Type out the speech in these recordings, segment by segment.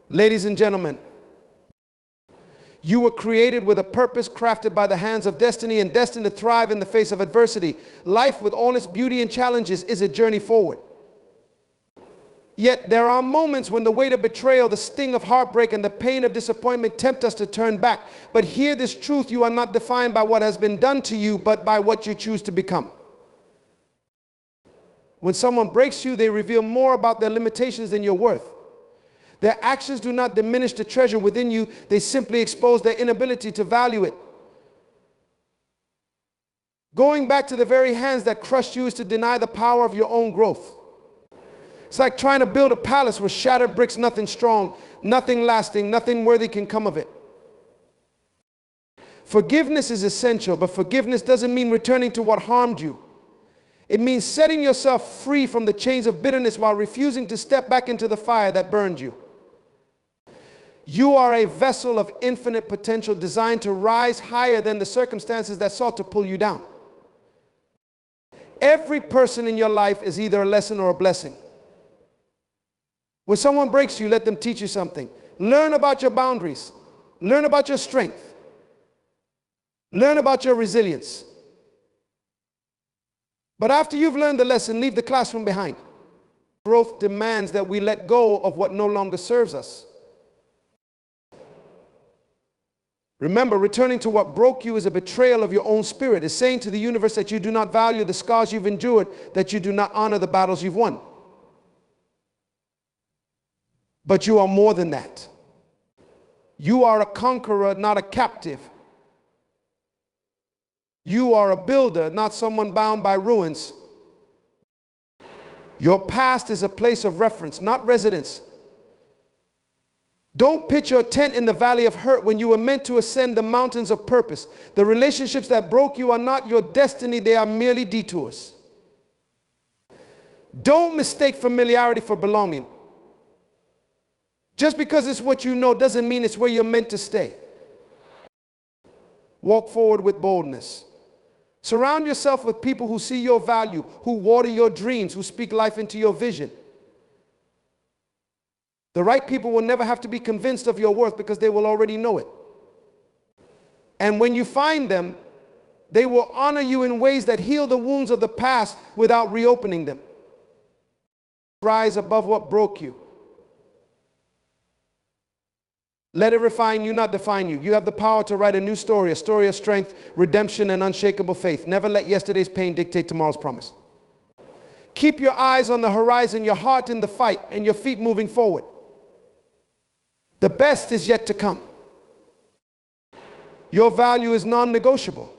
Ladies and gentlemen, you were created with a purpose, crafted by the hands of destiny and destined to thrive in the face of adversity. Life, with all its beauty and challenges, is a journey forward. Yet there are moments when the weight of betrayal, the sting of heartbreak, and the pain of disappointment tempt us to turn back. But hear this truth: you are not defined by what has been done to you, but by what you choose to become. When someone breaks you, they reveal more about their limitations than your worth. Their actions do not diminish the treasure within you. They simply expose their inability to value it. Going back to the very hands that crushed you is to deny the power of your own growth. It's like trying to build a palace with shattered bricks, nothing strong, nothing lasting, nothing worthy can come of it. Forgiveness is essential, but forgiveness doesn't mean returning to what harmed you. It means setting yourself free from the chains of bitterness while refusing to step back into the fire that burned you. You are a vessel of infinite potential, designed to rise higher than the circumstances that sought to pull you down. Every person in your life is either a lesson or a blessing. When someone breaks you, let them teach you something. Learn about your boundaries. Learn about your strength. Learn about your resilience. But after you've learned the lesson, leave the classroom behind. Growth demands that we let go of what no longer serves us. Remember, returning to what broke you is a betrayal of your own spirit. It's saying to the universe that you do not value the scars you've endured, that you do not honor the battles you've won. But you are more than that. You are a conqueror, not a captive. You are a builder, not someone bound by ruins. Your past is a place of reference, not residence. Don't pitch your tent in the valley of hurt when you were meant to ascend the mountains of purpose. The relationships that broke you are not your destiny, they are merely detours. Don't mistake familiarity for belonging. Just because it's what you know doesn't mean it's where you're meant to stay. Walk forward with boldness. Surround yourself with people who see your value, who water your dreams, who speak life into your vision. The right people will never have to be convinced of your worth because they will already know it. And when you find them, they will honor you in ways that heal the wounds of the past without reopening them. Rise above what broke you. Let it refine you, not define you. You have the power to write a new story, a story of strength, redemption, and unshakable faith. Never let yesterday's pain dictate tomorrow's promise. Keep your eyes on the horizon, your heart in the fight, and your feet moving forward. The best is yet to come. Your value is non-negotiable.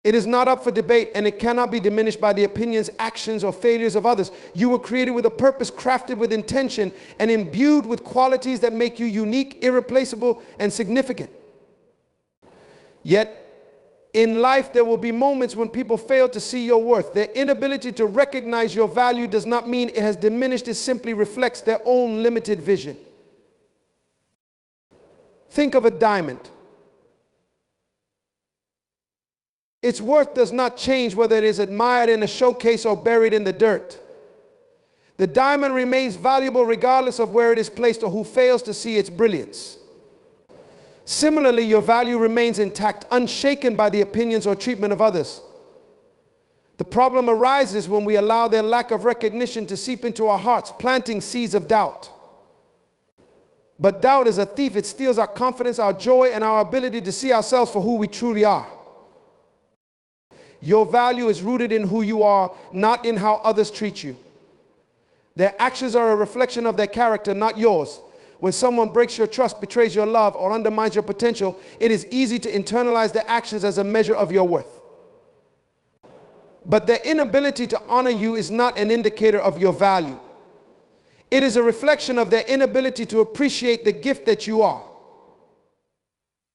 It is not up for debate, and it cannot be diminished by the opinions, actions, or failures of others. You were created with a purpose, crafted with intention, and imbued with qualities that make you unique, irreplaceable, and significant. Yet, in life, there will be moments when people fail to see your worth. Their inability to recognize your value does not mean it has diminished. It simply reflects their own limited vision. Think of a diamond. Its worth does not change whether it is admired in a showcase or buried in the dirt. The diamond remains valuable regardless of where it is placed or who fails to see its brilliance. Similarly, your value remains intact, unshaken by the opinions or treatment of others. The problem arises when we allow their lack of recognition to seep into our hearts, planting seeds of doubt. But doubt is a thief. It steals our confidence, our joy, and our ability to see ourselves for who we truly are. Your value is rooted in who you are, not in how others treat you. Their actions are a reflection of their character, not yours. When someone breaks your trust, betrays your love, or undermines your potential, it is easy to internalize their actions as a measure of your worth. But their inability to honor you is not an indicator of your value. It is a reflection of their inability to appreciate the gift that you are.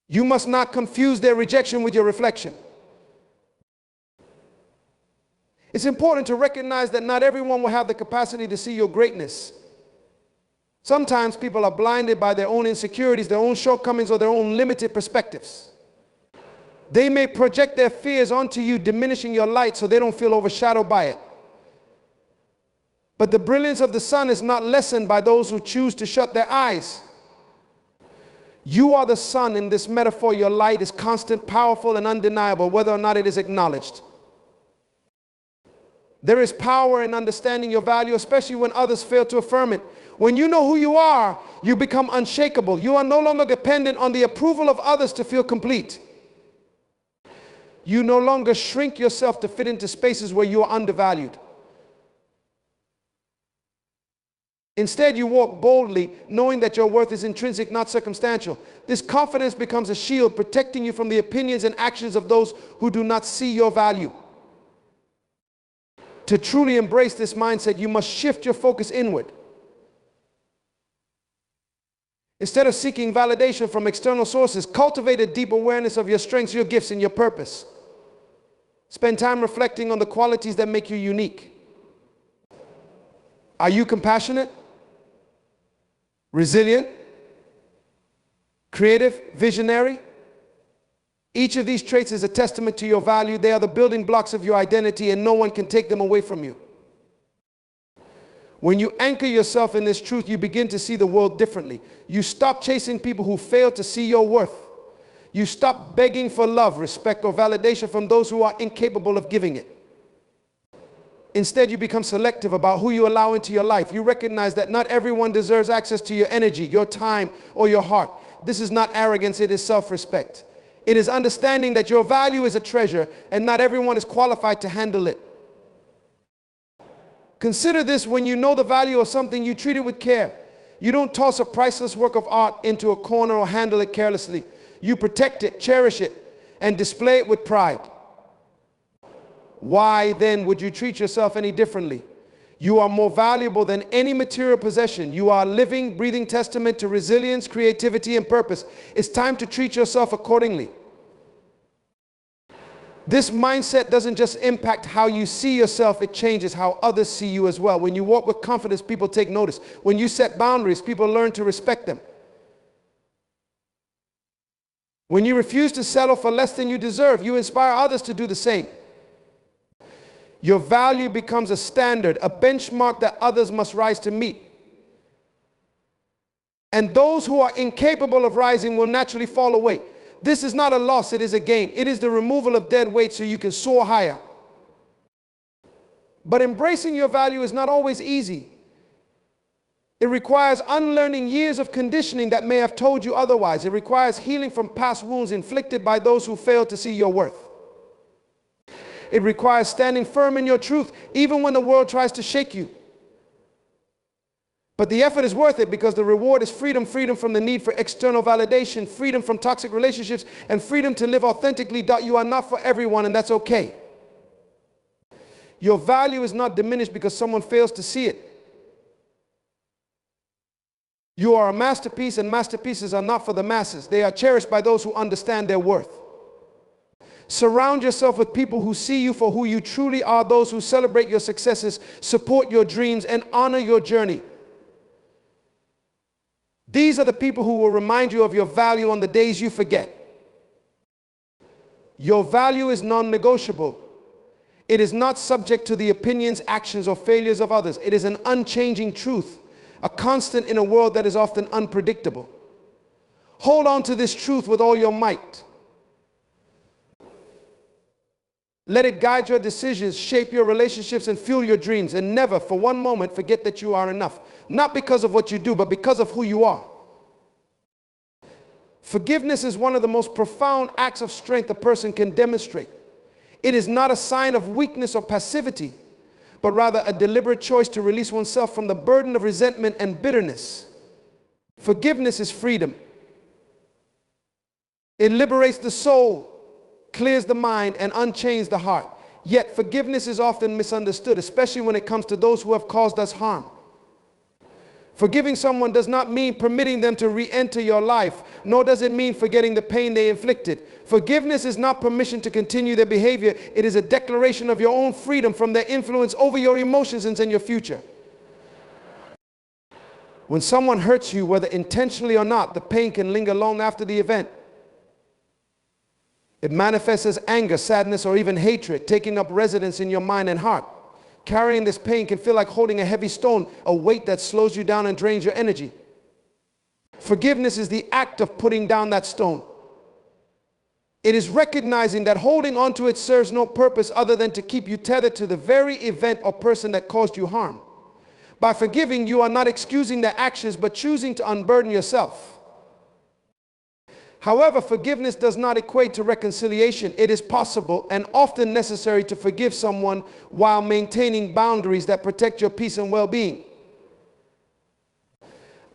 You must not confuse their rejection with your reflection. It's important to recognize that not everyone will have the capacity to see your greatness. Sometimes people are blinded by their own insecurities, their own shortcomings, or their own limited perspectives. They may project their fears onto you, diminishing your light so they don't feel overshadowed by it. But the brilliance of the sun is not lessened by those who choose to shut their eyes. You are the sun. In this metaphor, your light is constant, powerful, and undeniable, whether or not it is acknowledged. There is power in understanding your value, especially when others fail to affirm it. When you know who you are, you become unshakable. You are no longer dependent on the approval of others to feel complete. You no longer shrink yourself to fit into spaces where you are undervalued. Instead, you walk boldly, knowing that your worth is intrinsic, not circumstantial. This confidence becomes a shield, protecting you from the opinions and actions of those who do not see your value. To truly embrace this mindset, you must shift your focus inward. Instead of seeking validation from external sources, cultivate a deep awareness of your strengths, your gifts, and your purpose. Spend time reflecting on the qualities that make you unique. Are you compassionate, resilient, creative, visionary? Each of these traits is a testament to your value. They are the building blocks of your identity, and no one can take them away from you. When you anchor yourself in this truth, you begin to see the world differently. You stop chasing people who fail to see your worth. You stop begging for love, respect, or validation from those who are incapable of giving it. Instead, you become selective about who you allow into your life. You recognize that not everyone deserves access to your energy, your time, or your heart. This is not arrogance, it is self-respect. It is understanding that your value is a treasure and not everyone is qualified to handle it. Consider this: when you know the value of something, you treat it with care. You don't toss a priceless work of art into a corner or handle it carelessly. You protect it, cherish it, and display it with pride. Why then would you treat yourself any differently? You are more valuable than any material possession. You are a living, breathing testament to resilience, creativity, and purpose. It's time to treat yourself accordingly. This mindset doesn't just impact how you see yourself, it changes how others see you as well. When you walk with confidence, people take notice. When you set boundaries, people learn to respect them. When you refuse to settle for less than you deserve, you inspire others to do the same. Your value becomes a standard, a benchmark that others must rise to meet. And those who are incapable of rising will naturally fall away. This is not a loss, it is a gain. It is the removal of dead weight so you can soar higher. But embracing your value is not always easy. It requires unlearning years of conditioning that may have told you otherwise. It requires healing from past wounds inflicted by those who failed to see your worth. It requires standing firm in your truth, even when the world tries to shake you. But the effort is worth it because the reward is freedom, freedom from the need for external validation, freedom from toxic relationships, and freedom to live authentically. You are not for everyone, and that's okay. Your value is not diminished because someone fails to see it. You are a masterpiece, and masterpieces are not for the masses. They are cherished by those who understand their worth. Surround yourself with people who see you for who you truly are, those who celebrate your successes, support your dreams, and honor your journey. These are the people who will remind you of your value on the days you forget. Your value is non-negotiable. It is not subject to the opinions, actions, or failures of others. It is an unchanging truth, a constant in a world that is often unpredictable. Hold on to this truth with all your might. Let it guide your decisions, shape your relationships, and fuel your dreams. And never for one moment forget that you are enough. Not because of what you do, but because of who you are. Forgiveness is one of the most profound acts of strength a person can demonstrate. It is not a sign of weakness or passivity, but rather a deliberate choice to release oneself from the burden of resentment and bitterness. Forgiveness is freedom. It liberates the soul, clears the mind, and unchains the heart. Yet forgiveness is often misunderstood, especially when it comes to those who have caused us harm. Forgiving someone does not mean permitting them to re-enter your life, nor does it mean forgetting the pain they inflicted. Forgiveness is not permission to continue their behavior. It is a declaration of your own freedom from their influence over your emotions and your future. When someone hurts you, whether intentionally or not, the pain can linger long after the event. It manifests as anger, sadness, or even hatred, taking up residence in your mind and heart. Carrying this pain can feel like holding a heavy stone, a weight that slows you down and drains your energy. Forgiveness is the act of putting down that stone. It is recognizing that holding on to it serves no purpose other than to keep you tethered to the very event or person that caused you harm. By forgiving, you are not excusing their actions, but choosing to unburden yourself. However, forgiveness does not equate to reconciliation. It is possible and often necessary to forgive someone while maintaining boundaries that protect your peace and well-being.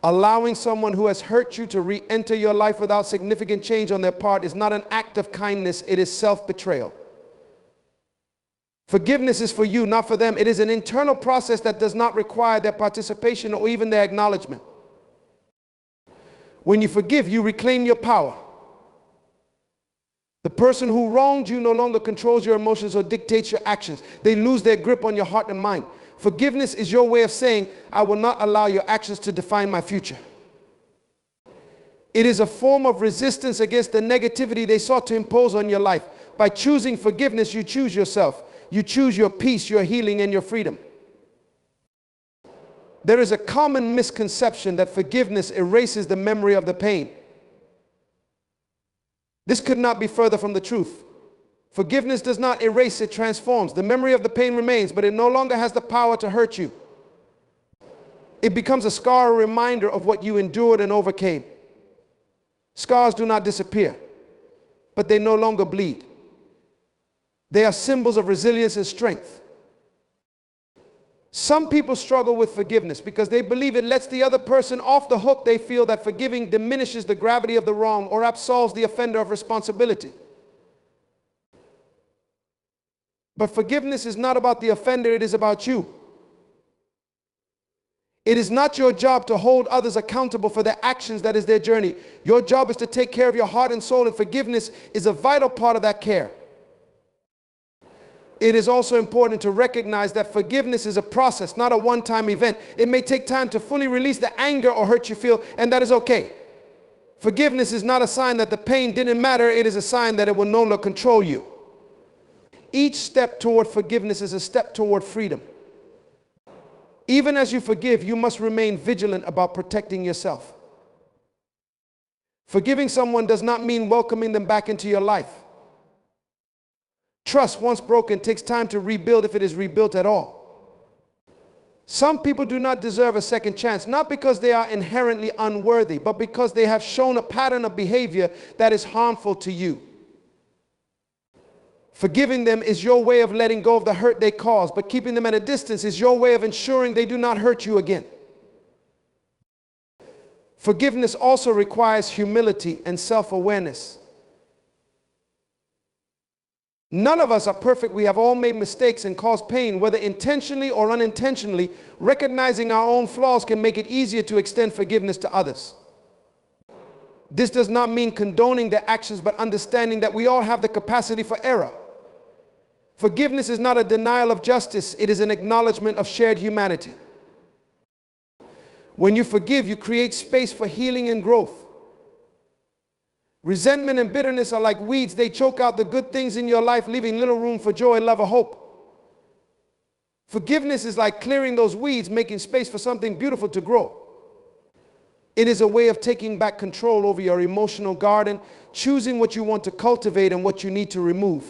Allowing someone who has hurt you to re-enter your life without significant change on their part is not an act of kindness, it is self-betrayal. Forgiveness is for you, not for them. It is an internal process that does not require their participation or even their acknowledgement. When you forgive, you reclaim your power. The person who wronged you no longer controls your emotions or dictates your actions. They lose their grip on your heart and mind. Forgiveness is your way of saying, I will not allow your actions to define my future. It is a form of resistance against the negativity they sought to impose on your life. By choosing forgiveness, you choose yourself. You choose your peace, your healing, and your freedom. There is a common misconception that forgiveness erases the memory of the pain. This could not be further from the truth. Forgiveness does not erase, it transforms. The memory of the pain remains, but it no longer has the power to hurt you. It becomes a scar, a reminder of what you endured and overcame. Scars do not disappear, but they no longer bleed. They are symbols of resilience and strength. Some people struggle with forgiveness because they believe it lets the other person off the hook. They feel that forgiving diminishes the gravity of the wrong or absolves the offender of responsibility. But forgiveness is not about the offender, it is about you. It is not your job to hold others accountable for their actions. That is their journey. Your job is to take care of your heart and soul, and forgiveness is a vital part of that care. It is also important to recognize that forgiveness is a process, not a one-time event. It may take time to fully release the anger or hurt you feel, and that is okay. Forgiveness is not a sign that the pain didn't matter. It is a sign that it will no longer control you. Each step toward forgiveness is a step toward freedom. Even as you forgive, you must remain vigilant about protecting yourself. Forgiving someone does not mean welcoming them back into your life. Trust, once broken, takes time to rebuild, if it is rebuilt at all. Some people do not deserve a second chance, not because they are inherently unworthy, but because they have shown a pattern of behavior that is harmful to you. Forgiving them is your way of letting go of the hurt they caused, but keeping them at a distance is your way of ensuring they do not hurt you again. Forgiveness also requires humility and self-awareness. None of us are perfect. We have all made mistakes and caused pain, whether intentionally or unintentionally. Recognizing our own flaws can make it easier to extend forgiveness to others. This does not mean condoning their actions, but understanding that we all have the capacity for error. Forgiveness is not a denial of justice. It is an acknowledgement of shared humanity. When you forgive, you create space for healing and growth. Resentment and bitterness are like weeds. They choke out the good things in your life, leaving little room for joy, love, or hope. Forgiveness is like clearing those weeds, making space for something beautiful to grow. It is a way of taking back control over your emotional garden, choosing what you want to cultivate and what you need to remove.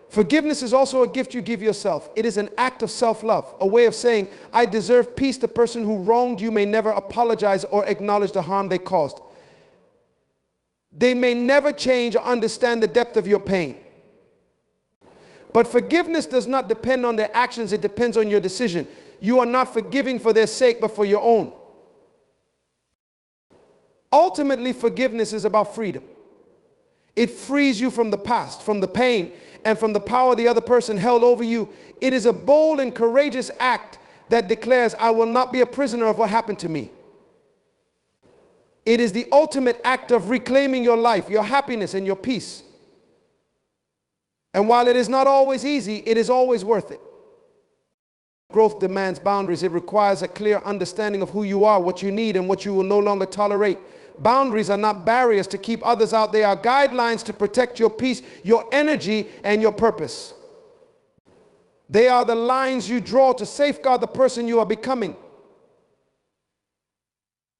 Forgiveness is also a gift you give yourself. It is an act of self-love, a way of saying, I deserve peace. The person who wronged you may never apologize or acknowledge the harm they caused. They may never change or understand the depth of your pain. But forgiveness does not depend on their actions. It depends on your decision. You are not forgiving for their sake, but for your own. Ultimately, forgiveness is about freedom. It frees you from the past, from the pain, and from the power the other person held over you. It is a bold and courageous act that declares, I will not be a prisoner of what happened to me. It is the ultimate act of reclaiming your life, your happiness, and your peace. And while it is not always easy, it is always worth it. Growth demands boundaries. It requires a clear understanding of who you are, what you need, and what you will no longer tolerate. Boundaries are not barriers to keep others out. They are guidelines to protect your peace, your energy, and your purpose. They are the lines you draw to safeguard the person you are becoming,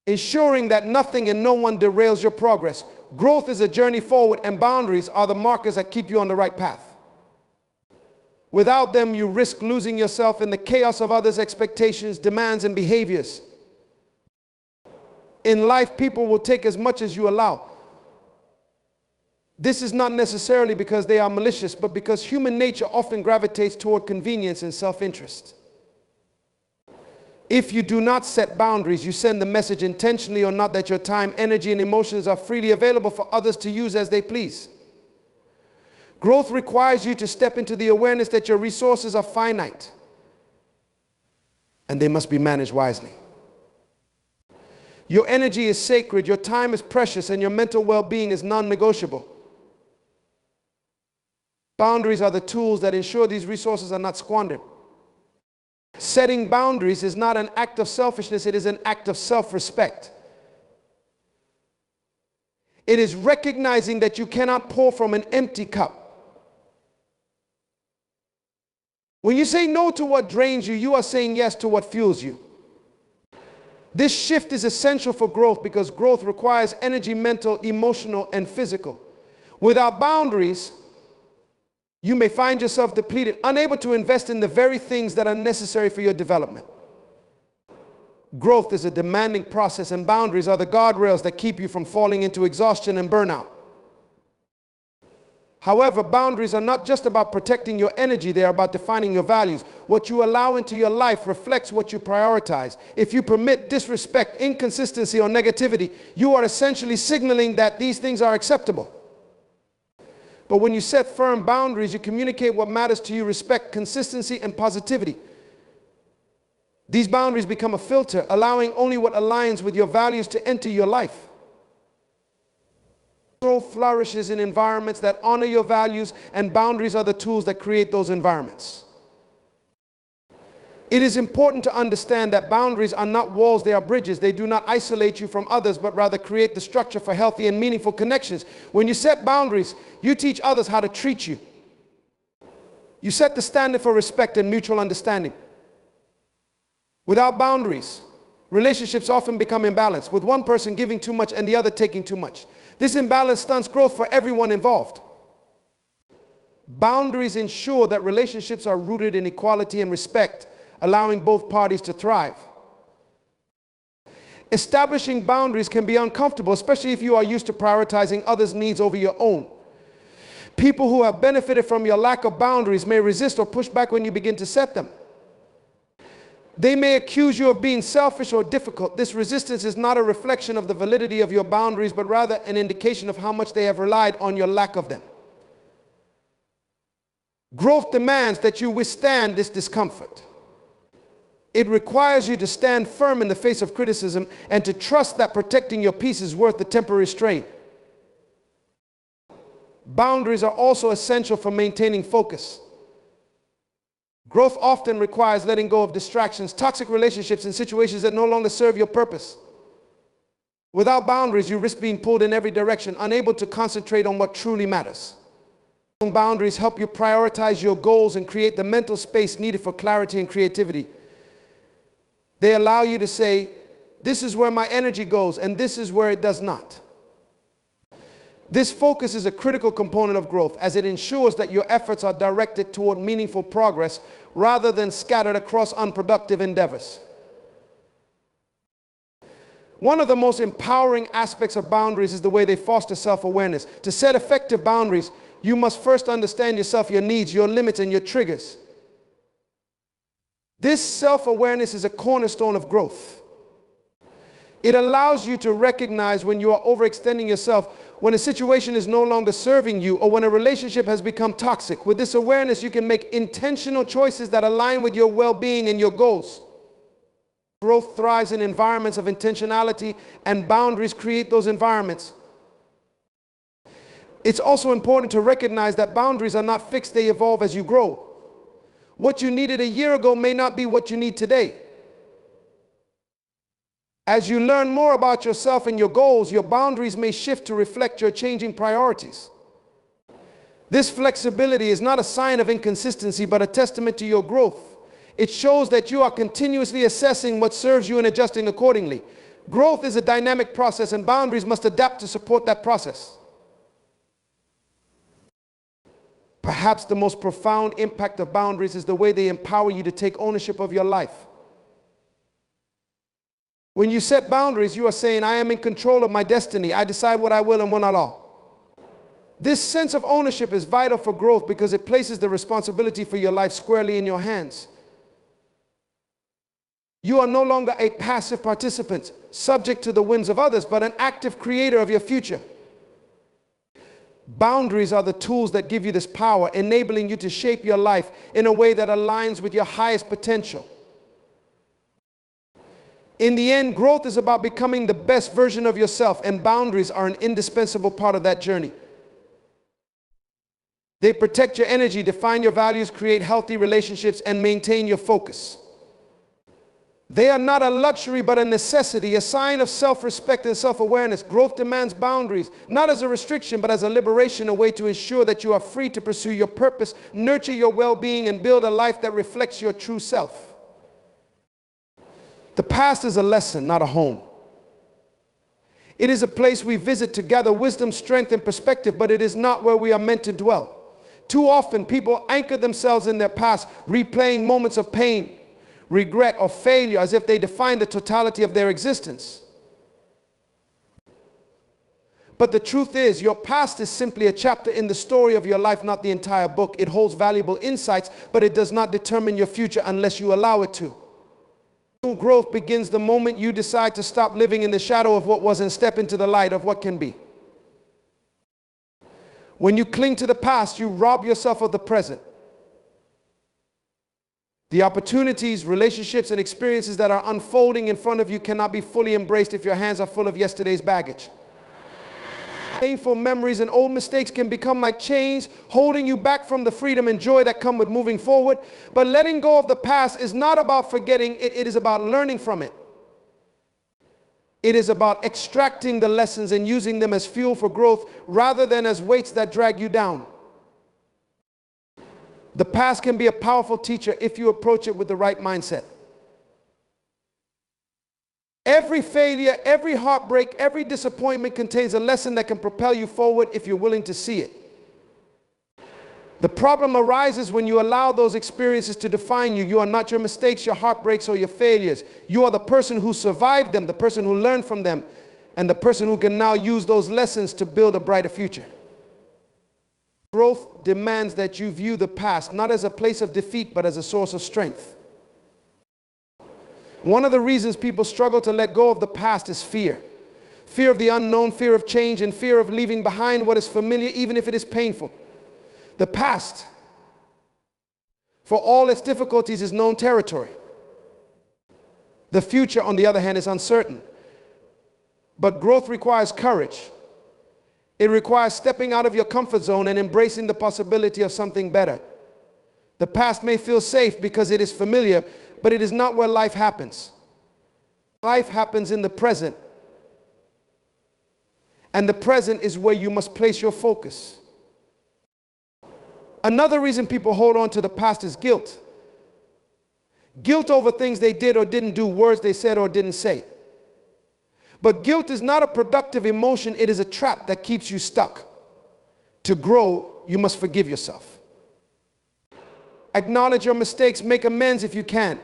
ensuring that nothing and no one derails your progress. Growth is a journey forward, and boundaries are the markers that keep you on the right path. Without them, you risk losing yourself in the chaos of others' expectations, demands, and behaviors. In life, people will take as much as you allow. This is not necessarily because they are malicious, but because human nature often gravitates toward convenience and self-interest. If you do not set boundaries, you send the message, intentionally or not, that your time, energy, and emotions are freely available for others to use as they please. Growth requires you to step into the awareness that your resources are finite and they must be managed wisely. Your energy is sacred, your time is precious, and your mental well-being is non-negotiable. Boundaries are the tools that ensure these resources are not squandered. Setting boundaries is not an act of selfishness, it is an act of self-respect. It is recognizing that you cannot pour from an empty cup. When you say no to what drains you, you are saying yes to what fuels you. This shift is essential for growth because growth requires energy, mental, emotional, and physical. Without boundaries, you may find yourself depleted, unable to invest in the very things that are necessary for your development. Growth is a demanding process, and boundaries are the guardrails that keep you from falling into exhaustion and burnout. However, boundaries are not just about protecting your energy, they are about defining your values. What you allow into your life reflects what you prioritize. If you permit disrespect, inconsistency, or negativity, you are essentially signaling that these things are acceptable. But when you set firm boundaries, you communicate what matters to you, respect, consistency, and positivity. These boundaries become a filter, allowing only what aligns with your values to enter your life. Growth flourishes in environments that honor your values, and boundaries are the tools that create those environments. It is important to understand that boundaries are not walls, they are bridges. They do not isolate you from others, but rather create the structure for healthy and meaningful connections. When you set boundaries, you teach others how to treat you. You set the standard for respect and mutual understanding. Without boundaries, relationships often become imbalanced, with one person giving too much and the other taking too much. This imbalance stunts growth for everyone involved. Boundaries ensure that relationships are rooted in equality and respect, allowing both parties to thrive. Establishing boundaries can be uncomfortable, especially if you are used to prioritizing others' needs over your own. People who have benefited from your lack of boundaries may resist or push back when you begin to set them. They may accuse you of being selfish or difficult. This resistance is not a reflection of the validity of your boundaries, but rather an indication of how much they have relied on your lack of them. Growth demands that you withstand this discomfort. It requires you to stand firm in the face of criticism and to trust that protecting your peace is worth the temporary strain. Boundaries are also essential for maintaining focus. Growth often requires letting go of distractions, toxic relationships, and situations that no longer serve your purpose. Without boundaries, you risk being pulled in every direction, unable to concentrate on what truly matters. Boundaries help you prioritize your goals and create the mental space needed for clarity and creativity. They allow you to say, this is where my energy goes, and this is where it does not. This focus is a critical component of growth, as it ensures that your efforts are directed toward meaningful progress rather than scattered across unproductive endeavors. One of the most empowering aspects of boundaries is the way they foster self-awareness. To set effective boundaries, you must first understand yourself, your needs, your limits, and your triggers. This self-awareness is a cornerstone of growth. It allows you to recognize when you are overextending yourself, when a situation is no longer serving you, or when a relationship has become toxic. With this awareness, you can make intentional choices that align with your well-being and your goals. Growth thrives in environments of intentionality, and boundaries create those environments. It's also important to recognize that boundaries are not fixed, they evolve as you grow. What you needed a year ago may not be what you need today. As you learn more about yourself and your goals, your boundaries may shift to reflect your changing priorities. This flexibility is not a sign of inconsistency, but a testament to your growth. It shows that you are continuously assessing what serves you and adjusting accordingly. Growth is a dynamic process, and boundaries must adapt to support that process. Perhaps the most profound impact of boundaries is the way they empower you to take ownership of your life. When you set boundaries, you are saying, I am in control of my destiny. I decide what I will and will not all. This sense of ownership is vital for growth because it places the responsibility for your life squarely in your hands. You are no longer a passive participant, subject to the whims of others, but an active creator of your future. Boundaries are the tools that give you this power, enabling you to shape your life in a way that aligns with your highest potential. In the end, growth is about becoming the best version of yourself, and boundaries are an indispensable part of that journey. They protect your energy, define your values, create healthy relationships, and maintain your focus. They are not a luxury, but a necessity, a sign of self-respect and self-awareness. Growth demands boundaries, not as a restriction, but as a liberation, a way to ensure that you are free to pursue your purpose, nurture your well-being, and build a life that reflects your true self. The past is a lesson, not a home. It is a place we visit to gather wisdom, strength, and perspective, but it is not where we are meant to dwell. Too often, people anchor themselves in their past, replaying moments of pain, regret, or failure as if they define the totality of their existence. But the truth is, your past is simply a chapter in the story of your life, not the entire book. It holds valuable insights, but it does not determine your future unless you allow it to. True growth begins the moment you decide to stop living in the shadow of what was and step into the light of what can be. When you cling to the past, you rob yourself of the present. The opportunities, relationships, and experiences that are unfolding in front of you cannot be fully embraced if your hands are full of yesterday's baggage. Painful memories and old mistakes can become like chains, holding you back from the freedom and joy that come with moving forward. But letting go of the past is not about forgetting it, it is about learning from it. It is about extracting the lessons and using them as fuel for growth rather than as weights that drag you down. The past can be a powerful teacher if you approach it with the right mindset. Every failure, every heartbreak, every disappointment contains a lesson that can propel you forward if you're willing to see it. The problem arises when you allow those experiences to define you. You are not your mistakes, your heartbreaks, or your failures. You are the person who survived them, the person who learned from them, and the person who can now use those lessons to build a brighter future. Growth demands that you view the past not as a place of defeat, but as a source of strength. One of the reasons people struggle to let go of the past is fear. Fear of the unknown, fear of change, and fear of leaving behind what is familiar, even if it is painful. The past, for all its difficulties, is known territory. The future, on the other hand, is uncertain. But growth requires courage. It requires stepping out of your comfort zone and embracing the possibility of something better. The past may feel safe because it is familiar, but it is not where life happens. Life happens in the present. And the present is where you must place your focus. Another reason people hold on to the past is guilt. Guilt over things they did or didn't do, words they said or didn't say. But guilt is not a productive emotion, it is a trap that keeps you stuck. To grow, you must forgive yourself. Acknowledge your mistakes, make amends if you can.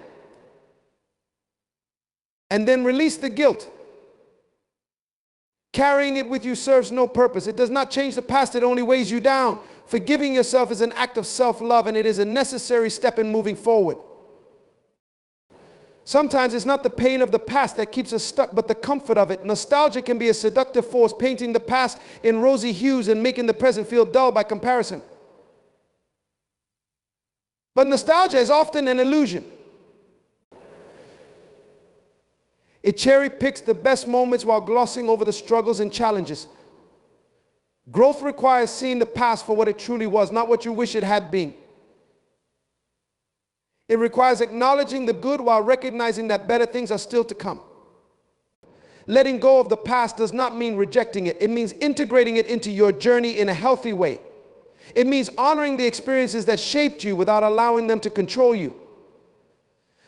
And then release the guilt. Carrying it with you serves no purpose. It does not change the past, it only weighs you down. Forgiving yourself is an act of self-love, and it is a necessary step in moving forward. Sometimes it's not the pain of the past that keeps us stuck, but the comfort of it. Nostalgia can be a seductive force, painting the past in rosy hues and making the present feel dull by comparison. But nostalgia is often an illusion. It cherry picks the best moments while glossing over the struggles and challenges. Growth requires seeing the past for what it truly was, not what you wish it had been. It requires acknowledging the good while recognizing that better things are still to come. Letting go of the past does not mean rejecting it. It means integrating it into your journey in a healthy way. It means honoring the experiences that shaped you without allowing them to control you.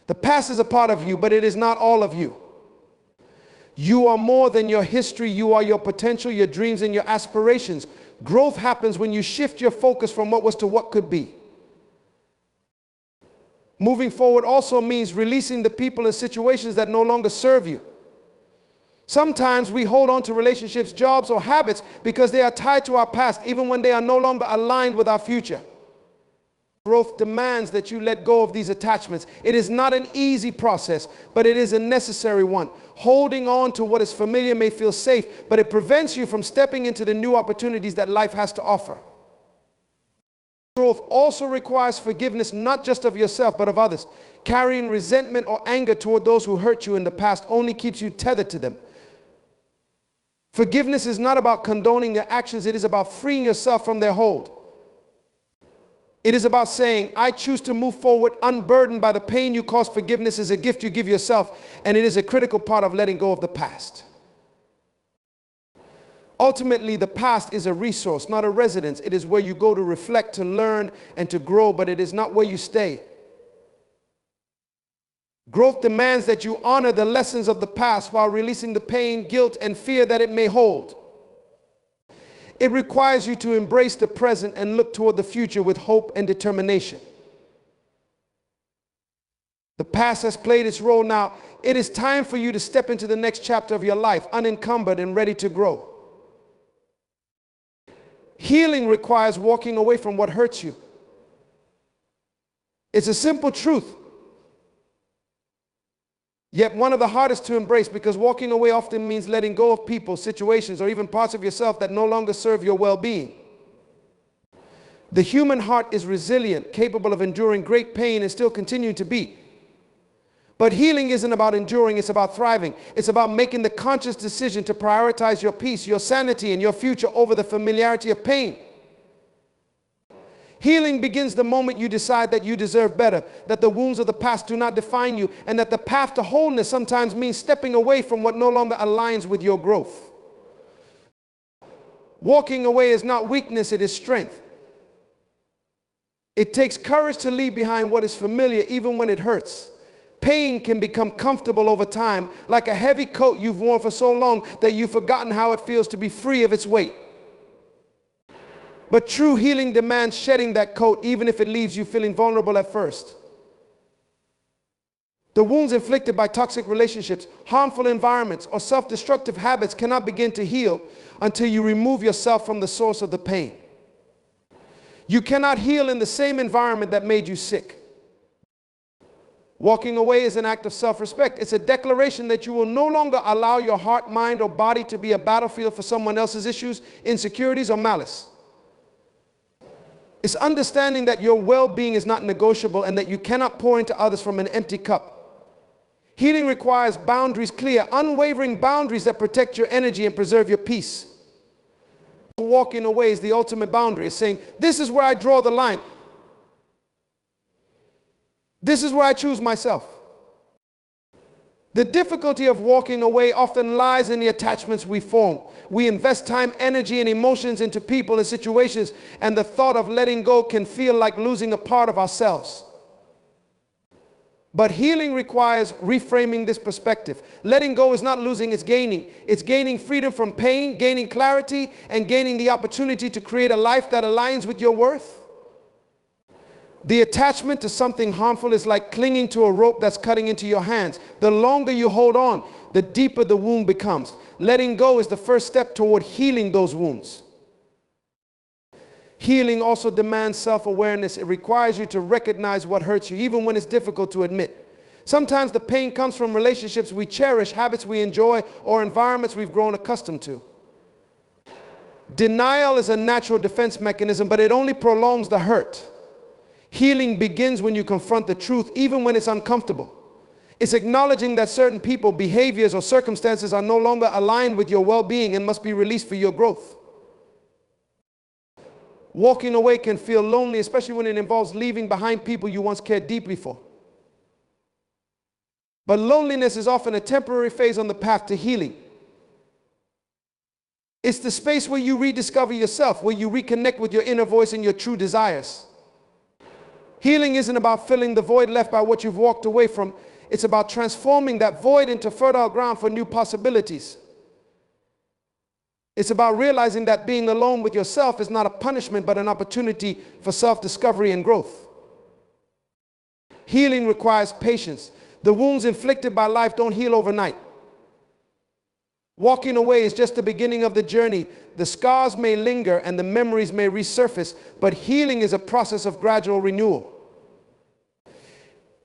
The past is a part of you, but it is not all of you. You are more than your history. You are your potential, your dreams, and your aspirations. Growth happens when you shift your focus from what was to what could be. Moving forward also means releasing the people and situations that no longer serve you. Sometimes we hold on to relationships, jobs, or habits because they are tied to our past, even when they are no longer aligned with our future. Growth demands that you let go of these attachments. It is not an easy process, but it is a necessary one. Holding on to what is familiar may feel safe, but it prevents you from stepping into the new opportunities that life has to offer. Growth also requires forgiveness, not just of yourself, but of others. Carrying resentment or anger toward those who hurt you in the past only keeps you tethered to them. Forgiveness is not about condoning their actions. It is about freeing yourself from their hold. It is about saying, I choose to move forward unburdened by the pain you caused. Forgiveness is a gift you give yourself, and it is a critical part of letting go of the past. Ultimately, the past is a resource, not a residence. It is where you go to reflect, to learn, and to grow, but it is not where you stay. Growth demands that you honor the lessons of the past while releasing the pain, guilt, and fear that it may hold. It requires you to embrace the present and look toward the future with hope and determination. The past has played its role now. It is time for you to step into the next chapter of your life, unencumbered and ready to grow. Healing requires walking away from what hurts you. It's a simple truth, yet one of the hardest to embrace, because walking away often means letting go of people, situations, or even parts of yourself that no longer serve your well-being. The human heart is resilient, capable of enduring great pain and still continuing to beat. But healing isn't about enduring, it's about thriving. It's about making the conscious decision to prioritize your peace, your sanity, and your future over the familiarity of pain. Healing begins the moment you decide that you deserve better, that the wounds of the past do not define you, and that the path to wholeness sometimes means stepping away from what no longer aligns with your growth. Walking away is not weakness, it is strength. It takes courage to leave behind what is familiar, even when it hurts. Pain can become comfortable over time, like a heavy coat you've worn for so long that you've forgotten how it feels to be free of its weight. But true healing demands shedding that coat, even if it leaves you feeling vulnerable at first. The wounds inflicted by toxic relationships, harmful environments, or self-destructive habits cannot begin to heal until you remove yourself from the source of the pain. You cannot heal in the same environment that made you sick. Walking away is an act of self-respect. It's a declaration that you will no longer allow your heart, mind, or body to be a battlefield for someone else's issues, insecurities, or malice. It's understanding that your well-being is not negotiable and that you cannot pour into others from an empty cup. Healing requires boundaries clear, unwavering boundaries that protect your energy and preserve your peace. Walking away is the ultimate boundary. It's saying, this is where I draw the line. This is where I choose myself. The difficulty of walking away often lies in the attachments we form. We invest time, energy, and emotions into people and situations, and the thought of letting go can feel like losing a part of ourselves. But healing requires reframing this perspective. Letting go is not losing, it's gaining. It's gaining freedom from pain, gaining clarity, and gaining the opportunity to create a life that aligns with your worth. The attachment to something harmful is like clinging to a rope that's cutting into your hands. The longer you hold on, the deeper the wound becomes. Letting go is the first step toward healing those wounds. Healing also demands self-awareness. It requires you to recognize what hurts you, even when it's difficult to admit. Sometimes the pain comes from relationships we cherish, habits we enjoy, or environments we've grown accustomed to. Denial is a natural defense mechanism, but it only prolongs the hurt. Healing begins when you confront the truth, even when it's uncomfortable. It's acknowledging that certain people, behaviors, or circumstances are no longer aligned with your well-being and must be released for your growth. Walking away can feel lonely, especially when it involves leaving behind people you once cared deeply for. But loneliness is often a temporary phase on the path to healing. It's the space where you rediscover yourself, where you reconnect with your inner voice and your true desires. Healing isn't about filling the void left by what you've walked away from. It's about transforming that void into fertile ground for new possibilities. It's about realizing that being alone with yourself is not a punishment, but an opportunity for self-discovery and growth. Healing requires patience. The wounds inflicted by life don't heal overnight. Walking away is just the beginning of the journey. The scars may linger and the memories may resurface, but healing is a process of gradual renewal.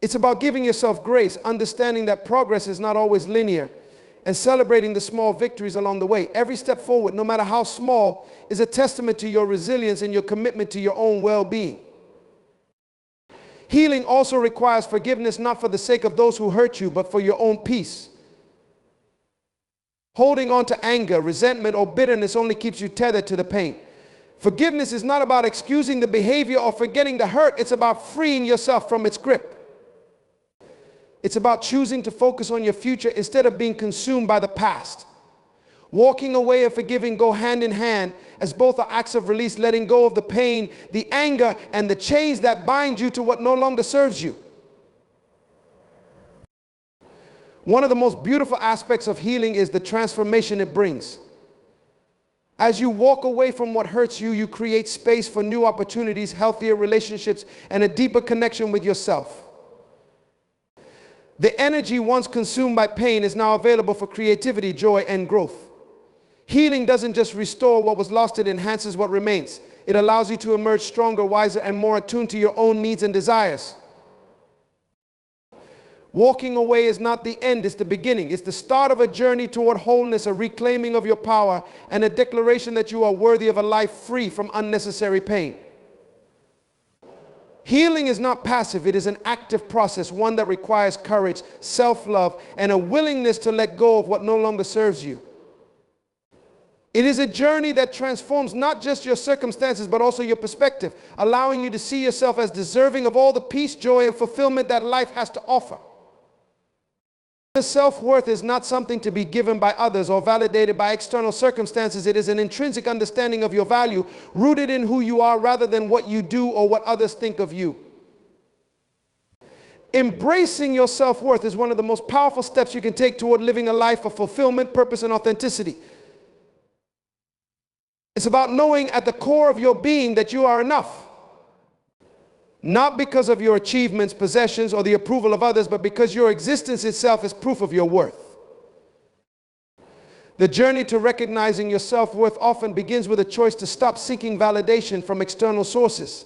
It's about giving yourself grace, understanding that progress is not always linear, and celebrating the small victories along the way. Every step forward, no matter how small, is a testament to your resilience and your commitment to your own well-being. Healing also requires forgiveness, not for the sake of those who hurt you, but for your own peace. Holding on to anger, resentment, or bitterness only keeps you tethered to the pain. Forgiveness is not about excusing the behavior or forgetting the hurt. It's about freeing yourself from its grip. It's about choosing to focus on your future instead of being consumed by the past. Walking away and forgiving go hand in hand, as both are acts of release, letting go of the pain, the anger, and the chains that bind you to what no longer serves you. One of the most beautiful aspects of healing is the transformation it brings. As you walk away from what hurts you, you create space for new opportunities, healthier relationships, and a deeper connection with yourself. The energy once consumed by pain is now available for creativity, joy, and growth. Healing doesn't just restore what was lost, it enhances what remains. It allows you to emerge stronger, wiser, and more attuned to your own needs and desires. Walking away is not the end, it's the beginning. It's the start of a journey toward wholeness, a reclaiming of your power, and a declaration that you are worthy of a life free from unnecessary pain. Healing is not passive, it is an active process, one that requires courage, self-love, and a willingness to let go of what no longer serves you. It is a journey that transforms not just your circumstances, but also your perspective, allowing you to see yourself as deserving of all the peace, joy, and fulfillment that life has to offer. Self-worth is not something to be given by others or validated by external circumstances. It is an intrinsic understanding of your value, rooted in who you are rather than what you do or what others think of you. Embracing your self-worth is one of the most powerful steps you can take toward living a life of fulfillment, purpose, and authenticity. It's about knowing at the core of your being that you are enough. Not because of your achievements, possessions, or the approval of others, but because your existence itself is proof of your worth. The journey to recognizing your self-worth often begins with a choice to stop seeking validation from external sources.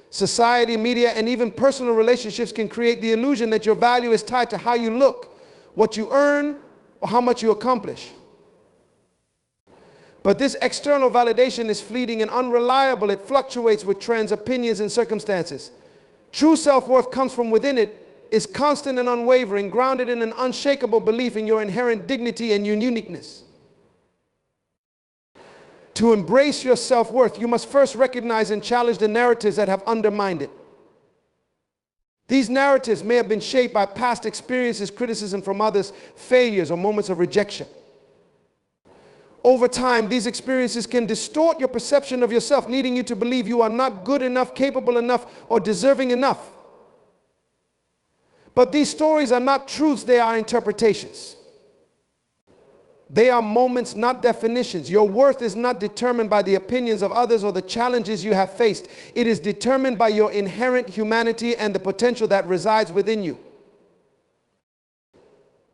Society, media, and even personal relationships can create the illusion that your value is tied to how you look, what you earn, or how much you accomplish. But this external validation is fleeting and unreliable. It fluctuates with trends, opinions, and circumstances. True self-worth comes from within it, is constant and unwavering, grounded in an unshakable belief in your inherent dignity and your uniqueness. To embrace your self-worth, you must first recognize and challenge the narratives that have undermined it. These narratives may have been shaped by past experiences, criticism from others, failures, or moments of rejection. Over time, these experiences can distort your perception of yourself, leading you to believe you are not good enough, capable enough, or deserving enough. But these stories are not truths, they are interpretations. They are moments, not definitions. Your worth is not determined by the opinions of others or the challenges you have faced. It is determined by your inherent humanity and the potential that resides within you.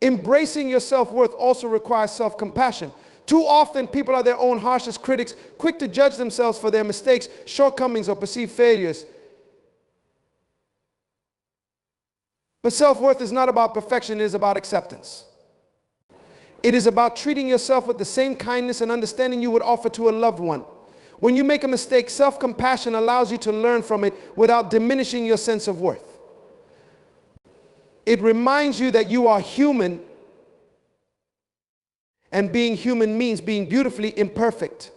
Embracing your self-worth also requires self-compassion. Too often, people are their own harshest critics, quick to judge themselves for their mistakes, shortcomings, or perceived failures. But self-worth is not about perfection, it is about acceptance. It is about treating yourself with the same kindness and understanding you would offer to a loved one. When you make a mistake, self-compassion allows you to learn from it without diminishing your sense of worth. It reminds you that you are human, and being human means being beautifully imperfect.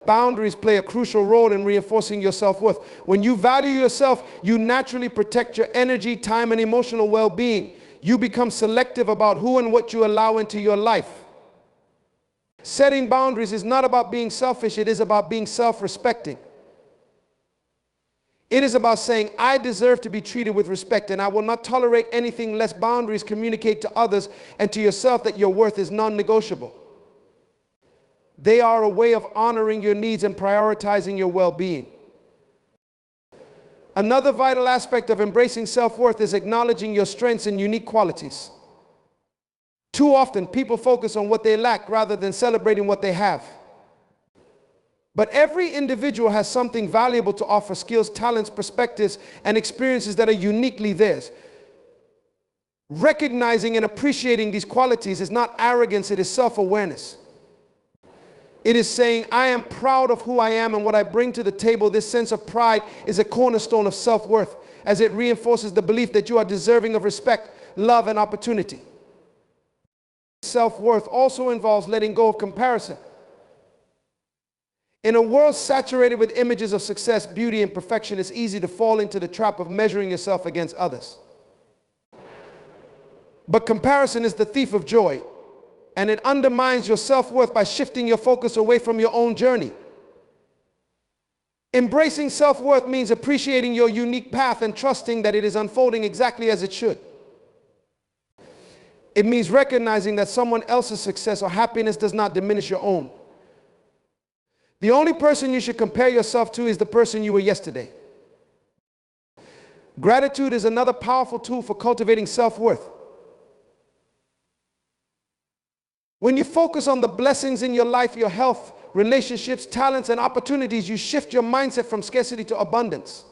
Boundaries play a crucial role in reinforcing your self-worth. When you value yourself, you naturally protect your energy, time, and emotional well-being. You become selective about who and what you allow into your life. Setting boundaries is not about being selfish, it is about being self-respecting. It is about saying, I deserve to be treated with respect, and I will not tolerate anything less boundaries communicate to others and to yourself that your worth is non-negotiable. They are a way of honoring your needs and prioritizing your well-being. Another vital aspect of embracing self-worth is acknowledging your strengths and unique qualities. Too often, people focus on what they lack rather than celebrating what they have. But every individual has something valuable to offer: skills, talents, perspectives, and experiences that are uniquely theirs. Recognizing and appreciating these qualities is not arrogance, it is self-awareness. It is saying, I am proud of who I am and what I bring to the table. This sense of pride is a cornerstone of self-worth, as it reinforces the belief that you are deserving of respect, love, and opportunity. Self-worth also involves letting go of comparison. In a world saturated with images of success, beauty, and perfection, it's easy to fall into the trap of measuring yourself against others. But comparison is the thief of joy, and it undermines your self-worth by shifting your focus away from your own journey. Embracing self-worth means appreciating your unique path and trusting that it is unfolding exactly as it should. It means recognizing that someone else's success or happiness does not diminish your own. The only person you should compare yourself to is the person you were yesterday. Gratitude is another powerful tool for cultivating self-worth. When you focus on the blessings in your life, your health, relationships, talents, and opportunities, you shift your mindset from scarcity to abundance.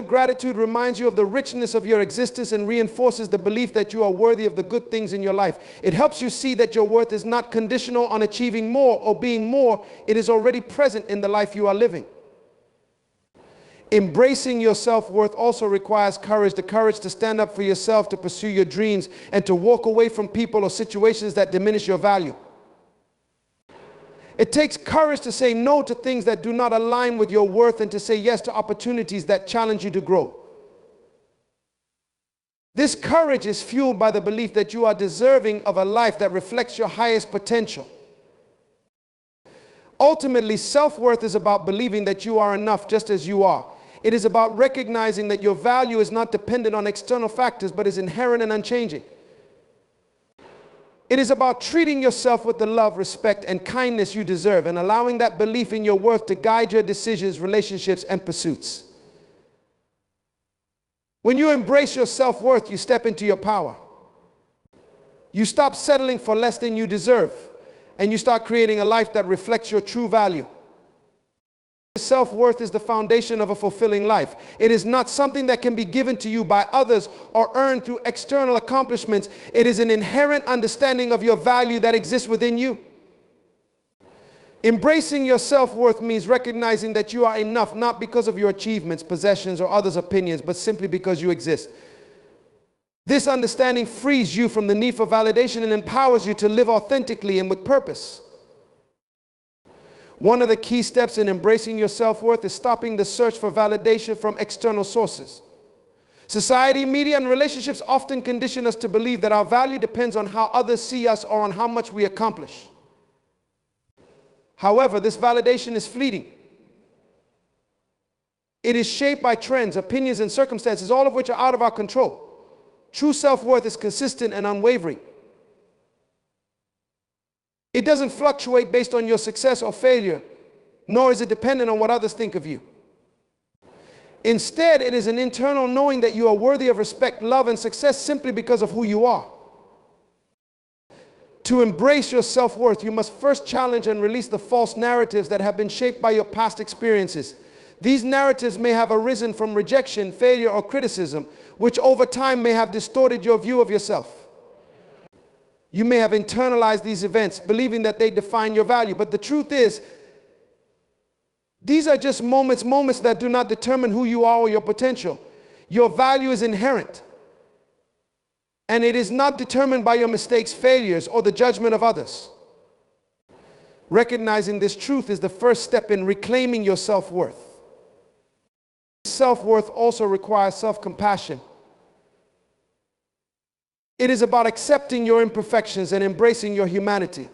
Gratitude reminds you of the richness of your existence and reinforces the belief that you are worthy of the good things in your life. It helps you see that your worth is not conditional on achieving more or being more. It is already present in the life you are living. Embracing your self-worth also requires courage, the courage to stand up for yourself, to pursue your dreams, and to walk away from people or situations that diminish your value. It takes courage to say no to things that do not align with your worth and to say yes to opportunities that challenge you to grow. This courage is fueled by the belief that you are deserving of a life that reflects your highest potential. Ultimately, self-worth is about believing that you are enough just as you are. It is about recognizing that your value is not dependent on external factors, but is inherent and unchanging. It is about treating yourself with the love, respect, and kindness you deserve, and allowing that belief in your worth to guide your decisions, relationships, and pursuits. When you embrace your self-worth, you step into your power. You stop settling for less than you deserve, and you start creating a life that reflects your true value. Self-worth is the foundation of a fulfilling life. It is not something that can be given to you by others or earned through external accomplishments. It is an inherent understanding of your value that exists within you. Embracing your self-worth means recognizing that you are enough, not because of your achievements, possessions, or others' opinions, but simply because you exist. This understanding frees you from the need for validation and empowers you to live authentically and with purpose. One of the key steps in embracing your self-worth is stopping the search for validation from external sources. Society, media, and relationships often condition us to believe that our value depends on how others see us or on how much we accomplish. However, this validation is fleeting. It is shaped by trends, opinions, and circumstances, all of which are out of our control. True self-worth is consistent and unwavering. It doesn't fluctuate based on your success or failure, nor is it dependent on what others think of you. Instead, it is an internal knowing that you are worthy of respect, love, and success simply because of who you are. To embrace your self-worth, you must first challenge and release the false narratives that have been shaped by your past experiences. These narratives may have arisen from rejection, failure, or criticism, which over time may have distorted your view of yourself. You may have internalized these events, believing that they define your value. But the truth is, these are just moments that do not determine who you are or your potential. Your value is inherent. And it is not determined by your mistakes, failures, or the judgment of others. Recognizing this truth is the first step in reclaiming your self-worth. Self-worth also requires self-compassion. It is about accepting your imperfections and embracing your humanity.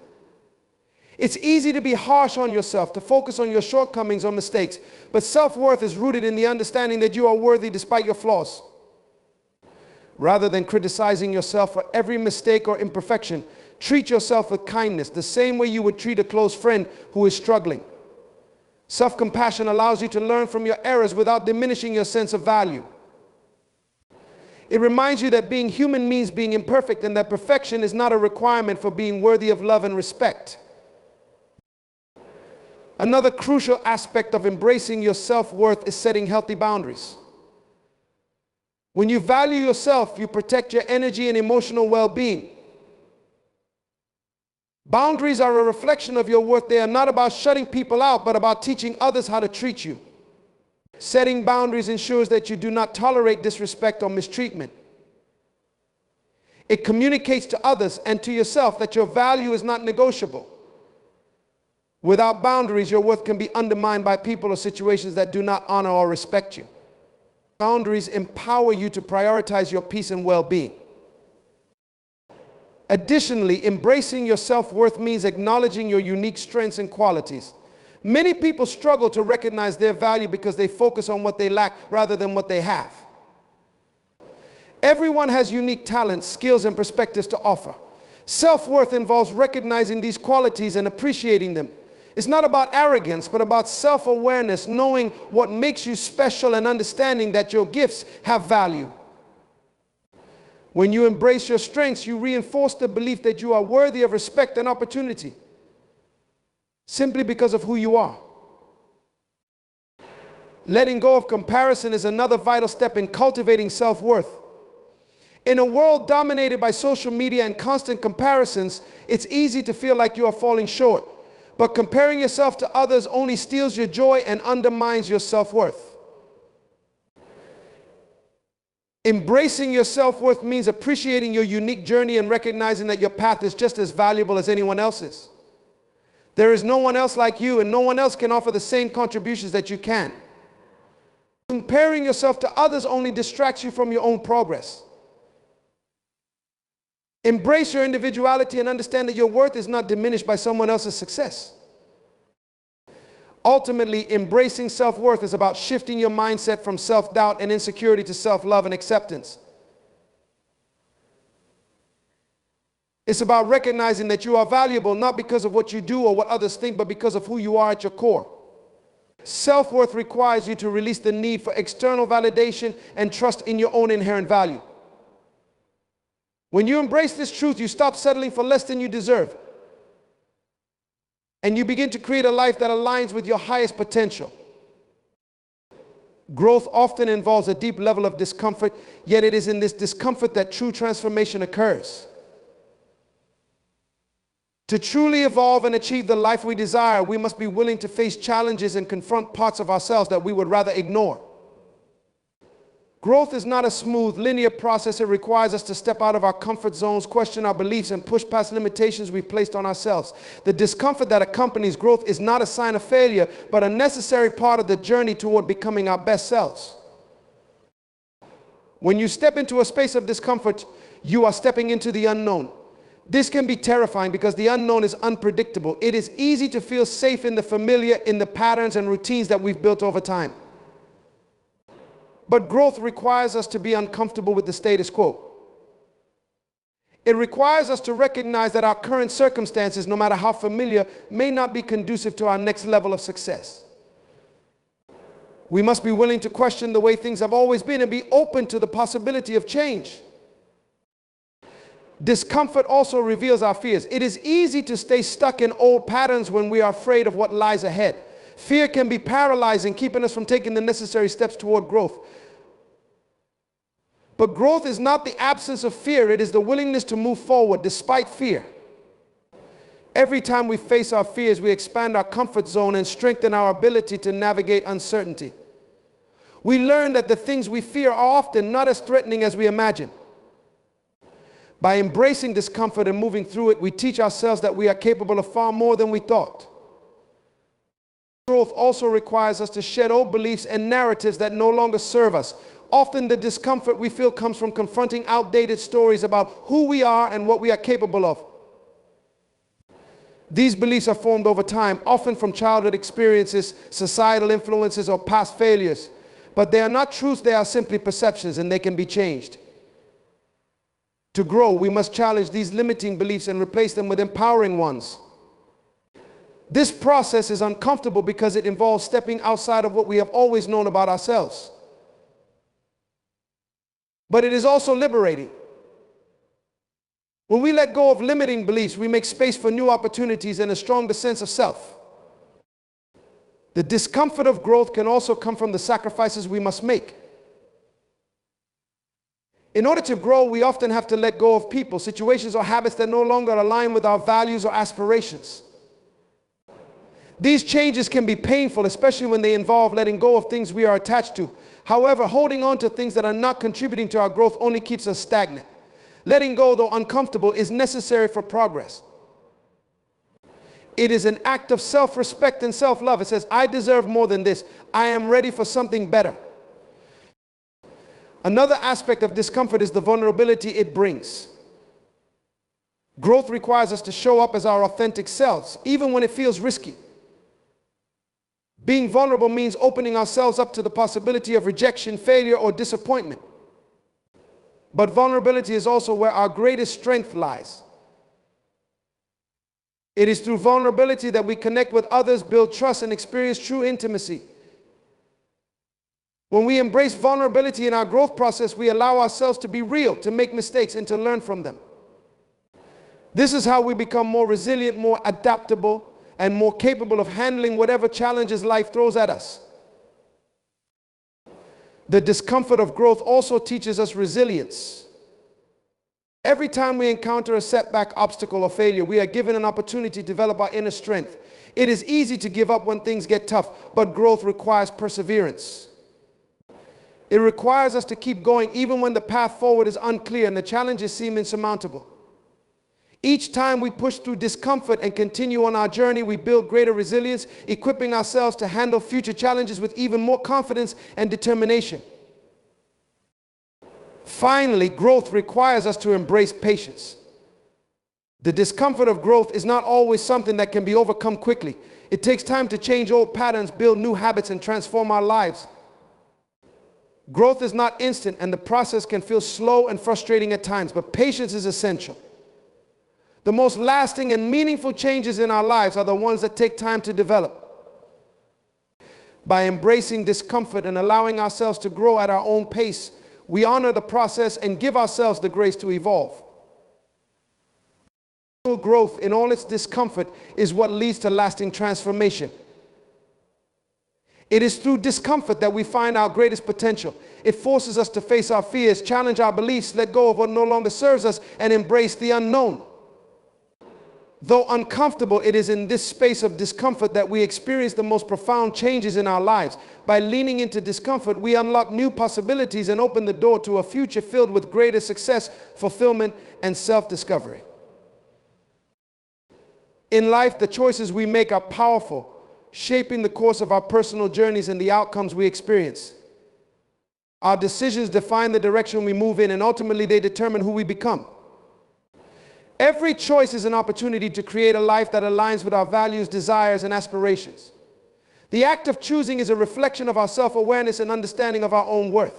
It's easy to be harsh on yourself, to focus on your shortcomings or mistakes, but self-worth is rooted in the understanding that you are worthy despite your flaws. Rather than criticizing yourself for every mistake or imperfection, treat yourself with kindness, the same way you would treat a close friend who is struggling. Self-compassion allows you to learn from your errors without diminishing your sense of value. It reminds you that being human means being imperfect and that perfection is not a requirement for being worthy of love and respect. Another crucial aspect of embracing your self-worth is setting healthy boundaries. When you value yourself, you protect your energy and emotional well-being. Boundaries are a reflection of your worth. They are not about shutting people out, but about teaching others how to treat you. Setting boundaries ensures that you do not tolerate disrespect or mistreatment. It communicates to others and to yourself that your value is not negotiable. Without boundaries, your worth can be undermined by people or situations that do not honor or respect you. Boundaries empower you to prioritize your peace and well-being. Additionally, embracing your self-worth means acknowledging your unique strengths and qualities. Many people struggle to recognize their value because they focus on what they lack rather than what they have. Everyone has unique talents, skills, and perspectives to offer. Self-worth involves recognizing these qualities and appreciating them. It's not about arrogance, but about self-awareness, knowing what makes you special and understanding that your gifts have value. When you embrace your strengths, you reinforce the belief that you are worthy of respect and opportunity, simply because of who you are. Letting go of comparison is another vital step in cultivating self-worth. In a world dominated by social media and constant comparisons, it's easy to feel like you are falling short. But comparing yourself to others only steals your joy and undermines your self-worth. Embracing your self-worth means appreciating your unique journey and recognizing that your path is just as valuable as anyone else's. There is no one else like you, and no one else can offer the same contributions that you can. Comparing yourself to others only distracts you from your own progress. Embrace your individuality and understand that your worth is not diminished by someone else's success. Ultimately, embracing self-worth is about shifting your mindset from self-doubt and insecurity to self-love and acceptance. It's about recognizing that you are valuable not because of what you do or what others think, but because of who you are at your core. Self-worth requires you to release the need for external validation and trust in your own inherent value. When you embrace this truth, you stop settling for less than you deserve. And you begin to create a life that aligns with your highest potential. Growth often involves a deep level of discomfort, yet it is in this discomfort that true transformation occurs. To truly evolve and achieve the life we desire, we must be willing to face challenges and confront parts of ourselves that we would rather ignore. Growth is not a smooth, linear process. It requires us to step out of our comfort zones, question our beliefs, and push past limitations we've placed on ourselves. The discomfort that accompanies growth is not a sign of failure, but a necessary part of the journey toward becoming our best selves. When you step into a space of discomfort, you are stepping into the unknown. This can be terrifying because the unknown is unpredictable. It is easy to feel safe in the familiar, in the patterns and routines that we've built over time. But growth requires us to be uncomfortable with the status quo. It requires us to recognize that our current circumstances, no matter how familiar, may not be conducive to our next level of success. We must be willing to question the way things have always been and be open to the possibility of change. Discomfort also reveals our fears. It is easy to stay stuck in old patterns when we are afraid of what lies ahead. Fear can be paralyzing, keeping us from taking the necessary steps toward growth. But growth is not the absence of fear. It is the willingness to move forward despite fear. Every time we face our fears, we expand our comfort zone and strengthen our ability to navigate uncertainty. We learn that the things we fear are often not as threatening as we imagine. By embracing discomfort and moving through it, we teach ourselves that we are capable of far more than we thought. Growth also requires us to shed old beliefs and narratives that no longer serve us. Often the discomfort we feel comes from confronting outdated stories about who we are and what we are capable of. These beliefs are formed over time, often from childhood experiences, societal influences, or past failures. But they are not truths, they are simply perceptions, and they can be changed. To grow, we must challenge these limiting beliefs and replace them with empowering ones. This process is uncomfortable because it involves stepping outside of what we have always known about ourselves. But it is also liberating. When we let go of limiting beliefs, we make space for new opportunities and a stronger sense of self. The discomfort of growth can also come from the sacrifices we must make. In order to grow, we often have to let go of people, situations, or habits that no longer align with our values or aspirations. These changes can be painful, especially when they involve letting go of things we are attached to. However, holding on to things that are not contributing to our growth only keeps us stagnant. Letting go, though uncomfortable, is necessary for progress. It is an act of self-respect and self-love. It says, I deserve more than this. I am ready for something better. Another aspect of discomfort is the vulnerability it brings. Growth requires us to show up as our authentic selves, even when it feels risky. Being vulnerable means opening ourselves up to the possibility of rejection, failure, or disappointment. But vulnerability is also where our greatest strength lies. It is through vulnerability that we connect with others, build trust, and experience true intimacy. When we embrace vulnerability in our growth process, we allow ourselves to be real, to make mistakes, and to learn from them. This is how we become more resilient, more adaptable, and more capable of handling whatever challenges life throws at us. The discomfort of growth also teaches us resilience. Every time we encounter a setback, obstacle, or failure, we are given an opportunity to develop our inner strength. It is easy to give up when things get tough, but growth requires perseverance. It requires us to keep going even when the path forward is unclear and the challenges seem insurmountable. Each time we push through discomfort and continue on our journey, we build greater resilience, equipping ourselves to handle future challenges with even more confidence and determination. Finally, growth requires us to embrace patience. The discomfort of growth is not always something that can be overcome quickly. It takes time to change old patterns, build new habits, and transform our lives. Growth is not instant, and the process can feel slow and frustrating at times, but patience is essential. The most lasting and meaningful changes in our lives are the ones that take time to develop. By embracing discomfort and allowing ourselves to grow at our own pace, we honor the process and give ourselves the grace to evolve. Growth in all its discomfort is what leads to lasting transformation. It is through discomfort that we find our greatest potential. It forces us to face our fears, challenge our beliefs, let go of what no longer serves us, and embrace the unknown. Though uncomfortable, it is in this space of discomfort that we experience the most profound changes in our lives. By leaning into discomfort, we unlock new possibilities and open the door to a future filled with greater success, fulfillment, and self-discovery. In life, the choices we make are powerful, shaping the course of our personal journeys and the outcomes we experience. Our decisions define the direction we move in, and ultimately they determine who we become. Every choice is an opportunity to create a life that aligns with our values, desires, and aspirations. The act of choosing is a reflection of our self-awareness and understanding of our own worth.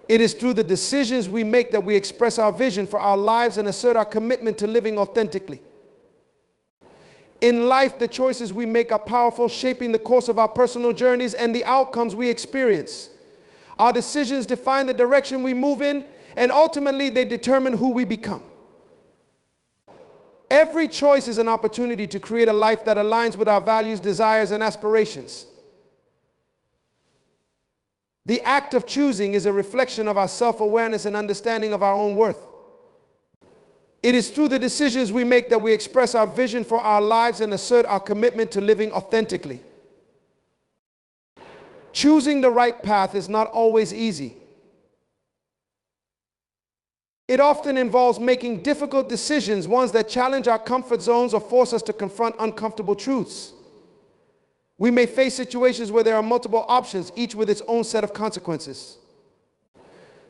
It is through the decisions we make that we express our vision for our lives and assert our commitment to living authentically. In life, the choices we make are powerful, shaping the course of our personal journeys and the outcomes we experience. Our decisions define the direction we move in, and ultimately they determine who we become. Every choice is an opportunity to create a life that aligns with our values, desires, and aspirations. The act of choosing is a reflection of our self-awareness and understanding of our own worth. It is through the decisions we make that we express our vision for our lives and assert our commitment to living authentically. Choosing the right path is not always easy. It often involves making difficult decisions, ones that challenge our comfort zones or force us to confront uncomfortable truths. We may face situations where there are multiple options, each with its own set of consequences.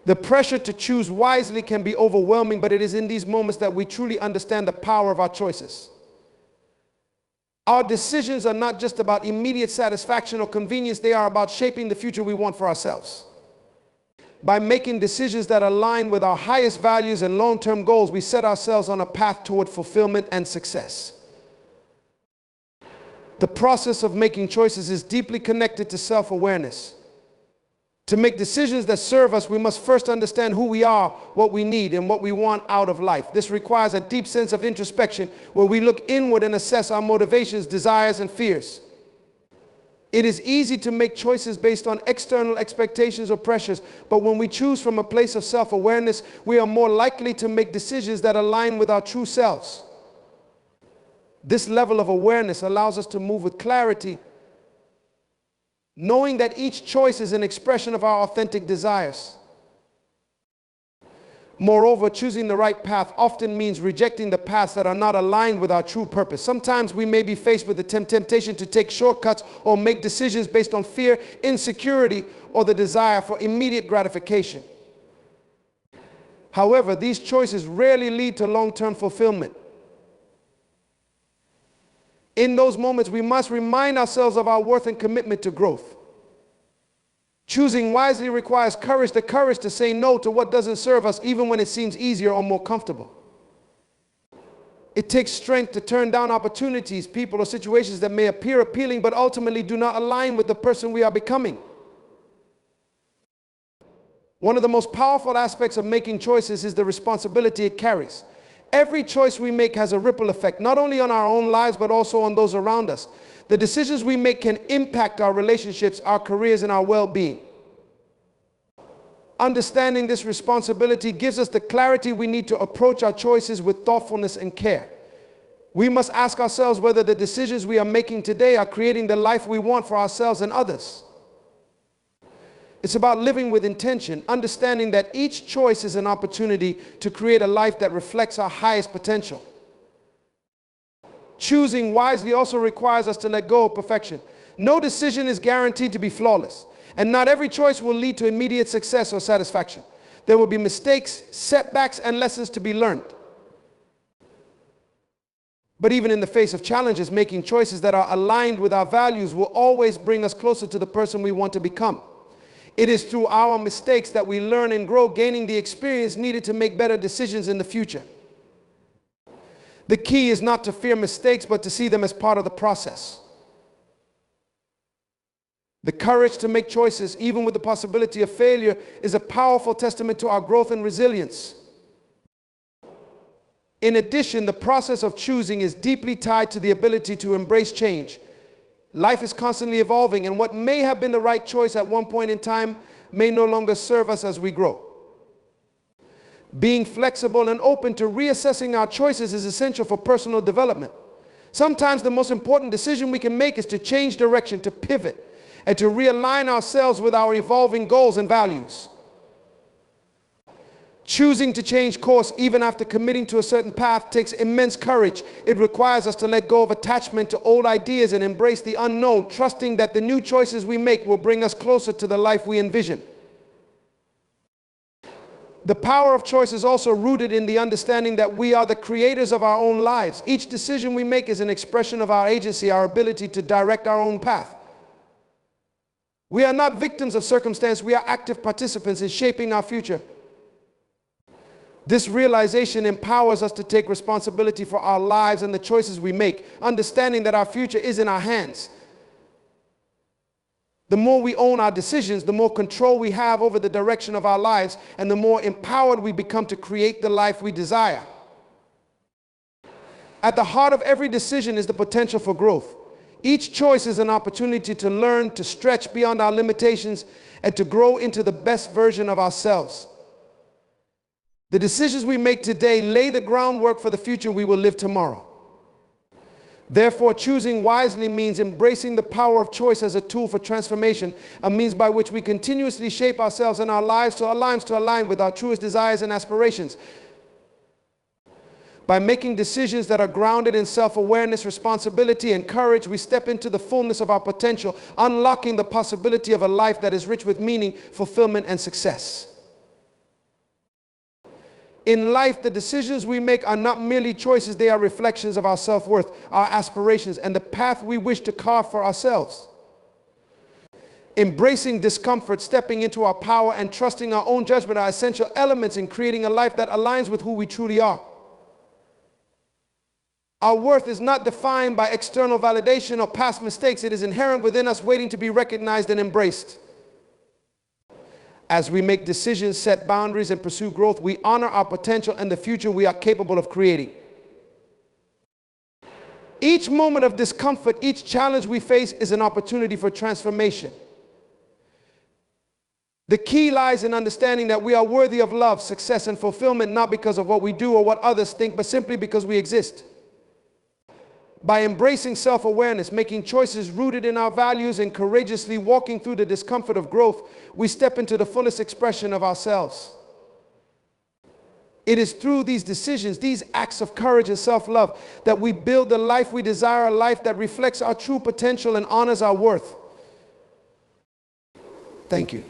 The pressure to choose wisely can be overwhelming, but it is in these moments that we truly understand the power of our choices. Our decisions are not just about immediate satisfaction or convenience, they are about shaping the future we want for ourselves. By making decisions that align with our highest values and long-term goals, we set ourselves on a path toward fulfillment and success. The process of making choices is deeply connected to self-awareness. To make decisions that serve us, we must first understand who we are, what we need, and what we want out of life. This requires a deep sense of introspection where we look inward and assess our motivations, desires, and fears. It is easy to make choices based on external expectations or pressures, but when we choose from a place of self-awareness, we are more likely to make decisions that align with our true selves. This level of awareness allows us to move with clarity, knowing that each choice is an expression of our authentic desires. Moreover, choosing the right path often means rejecting the paths that are not aligned with our true purpose. Sometimes we may be faced with the temptation to take shortcuts or make decisions based on fear, insecurity, or the desire for immediate gratification. However, these choices rarely lead to long-term fulfillment. In those moments, we must remind ourselves of our worth and commitment to growth. Choosing wisely requires courage, the courage to say no to what doesn't serve us, even when it seems easier or more comfortable. It takes strength to turn down opportunities, people, or situations that may appear appealing but ultimately do not align with the person we are becoming. One of the most powerful aspects of making choices is the responsibility it carries. Every choice we make has a ripple effect, not only on our own lives, but also on those around us. The decisions we make can impact our relationships, our careers, and our well-being. Understanding this responsibility gives us the clarity we need to approach our choices with thoughtfulness and care. We must ask ourselves whether the decisions we are making today are creating the life we want for ourselves and others. It's about living with intention, understanding that each choice is an opportunity to create a life that reflects our highest potential. Choosing wisely also requires us to let go of perfection. No decision is guaranteed to be flawless, and not every choice will lead to immediate success or satisfaction. There will be mistakes, setbacks, and lessons to be learned. But even in the face of challenges, making choices that are aligned with our values will always bring us closer to the person we want to become. It is through our mistakes that we learn and grow, gaining the experience needed to make better decisions in the future. The key is not to fear mistakes, but to see them as part of the process. The courage to make choices, even with the possibility of failure, is a powerful testament to our growth and resilience. In addition, the process of choosing is deeply tied to the ability to embrace change. Life is constantly evolving, and what may have been the right choice at one point in time may no longer serve us as we grow. Being flexible and open to reassessing our choices is essential for personal development. Sometimes the most important decision we can make is to change direction, to pivot, and to realign ourselves with our evolving goals and values. Choosing to change course even after committing to a certain path takes immense courage. It requires us to let go of attachment to old ideas and embrace the unknown, trusting that the new choices we make will bring us closer to the life we envision. The power of choice is also rooted in the understanding that we are the creators of our own lives. Each decision we make is an expression of our agency, our ability to direct our own path. We are not victims of circumstance, we are active participants in shaping our future. This realization empowers us to take responsibility for our lives and the choices we make, understanding that our future is in our hands. The more we own our decisions, the more control we have over the direction of our lives, and the more empowered we become to create the life we desire. At the heart of every decision is the potential for growth. Each choice is an opportunity to learn, to stretch beyond our limitations, and to grow into the best version of ourselves. The decisions we make today lay the groundwork for the future we will live tomorrow. Therefore, choosing wisely means embracing the power of choice as a tool for transformation, a means by which we continuously shape ourselves and our lives to align with our truest desires and aspirations. By making decisions that are grounded in self-awareness, responsibility, and courage, we step into the fullness of our potential, unlocking the possibility of a life that is rich with meaning, fulfillment, and success. In life, the decisions we make are not merely choices, they are reflections of our self-worth, our aspirations, and the path we wish to carve for ourselves. Embracing discomfort, stepping into our power, and trusting our own judgment are essential elements in creating a life that aligns with who we truly are. Our worth is not defined by external validation or past mistakes. It is inherent within us, waiting to be recognized and embraced. As we make decisions, set boundaries, and pursue growth, we honor our potential and the future we are capable of creating. Each moment of discomfort, each challenge we face is an opportunity for transformation. The key lies in understanding that we are worthy of love, success, and fulfillment, not because of what we do or what others think, but simply because we exist. By embracing self-awareness, making choices rooted in our values, and courageously walking through the discomfort of growth, we step into the fullest expression of ourselves. It is through these decisions, these acts of courage and self-love, that we build the life we desire, a life that reflects our true potential and honors our worth. Thank you.